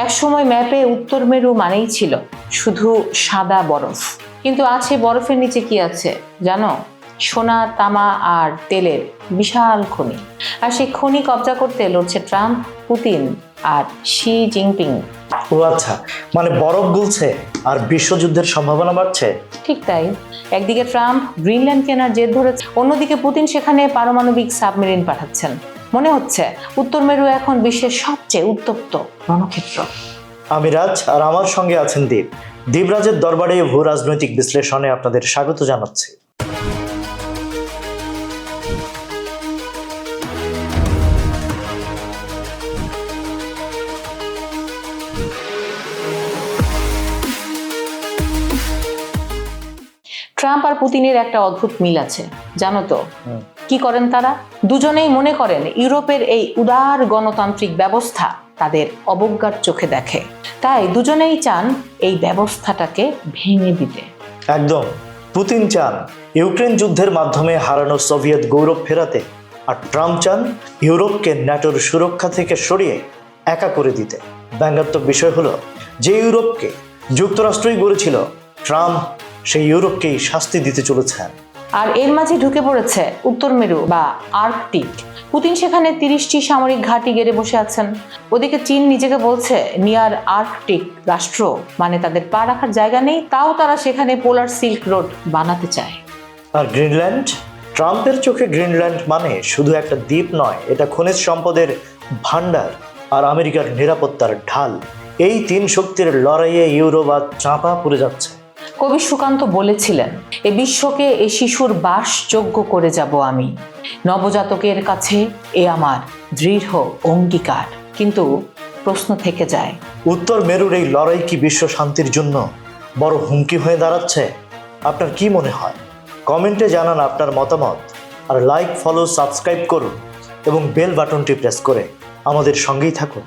একসময় ম্যাপে উত্তর মেরু মানেই ছিল শুধু সাদা বরফ, কিন্তু আছে বরফের নিচে কি আছে জানো? সোনা, তামা আর তেলের বিশাল খনি। আর সেই খনি কবজা করতে লড়ছে ট্রাম্প, পুতিন আর শি জিনপিং। ও আচ্ছা, মানে বরফ গলছে আর বিশ্বযুদ্ধের সম্ভাবনা বাড়ছে। ঠিক তাই। একদিকে ট্রাম্প গ্রিনল্যান্ড কেনার জেদ ধরেছে, অন্যদিকে পুতিন সেখানে পারমাণবিক সাবমেরিন পাঠাচ্ছেন। মনে হচ্ছে উত্তর মেরু এখন বিশ্বের সবচেয়ে উত্তপ্ত রণক্ষেত্র। আমি রাজ, আর আমার সঙ্গে আছেন দীপ। দীপরাজের দরবারে ভূ রাজনৈতিক বিশ্লেষণে আপনাদের স্বাগত জানাচ্ছি। ট্রাম্প আর পুতিনের একটা অদ্ভুত মিল আছে, জানো তো? কি করেন তারা? দুজনেই মনে করেন ইউরোপের এই উদার গণতান্ত্রিক ব্যবস্থা তাদের অবজ্ঞার চোখে দেখে, তাই দুজনেই চান এই ব্যবস্থাটাকে ভেঙে দিতে। একদম। পুতিন চান ইউক্রেন যুদ্ধের মাধ্যমে হারানো সোভিয়েত গৌরব ফেরাতে, আর ট্রাম্প চান ইউরোপকে ন্যাটোর সুরক্ষা থেকে সরিয়ে একা করে দিতে। ব্যঙ্গাত্মক বিষয় হলো, যে ইউরোপকে যুক্তরাষ্ট্রই গড়েছিল, ট্রাম্প সেই ইউরোপকেই শাস্তি দিতে চলেছেন। আর এর মাঝে ঢুকে পড়েছে উত্তর মেরু বা আর্কটিক। পুতিন সেখানে 30টি সামরিক ঘাঁটি গেড়ে বসে আছেন। ওদিকে চীন নিজেকে বলছে নিয়ার আর্কটিক রাষ্ট্র, মানে তাদের পা রাখার জায়গা নেই, তাও তারা সেখানে পোলার সিল্ক রোড বানাতে চায়। আর গ্রিনল্যান্ড, ট্রাম্পের চোখে গ্রিনল্যান্ড মানে শুধু একটা দ্বীপ নয়, এটা খনিজ সম্পদের ভান্ডার আর আমেরিকার নিরাপত্তার ঢাল। এই তিন শক্তির লড়াইয়ে ইউরোপ আজ চাপা পড়ে যাচ্ছে। কবি সুকান্ত বলেছিলেন, এ বিশ্বকে এ শিশুর বাসযোগ্য করে যাব আমি, নবজাতকের কাছে এ আমার দৃঢ় অঙ্গীকার। কিন্তু প্রশ্ন থেকে যায়, উত্তর মেরুর এই লড়াই কি বিশ্ব শান্তির জন্য বড় হুমকি হয়ে দাঁড়াচ্ছে? আপনার কি মনে হয়? কমেন্টে জানান আপনার মতামত, আর লাইক, ফলো, সাবস্ক্রাইব করুন এবং বেল বাটনটি প্রেস করে আমাদের সঙ্গেই থাকুন।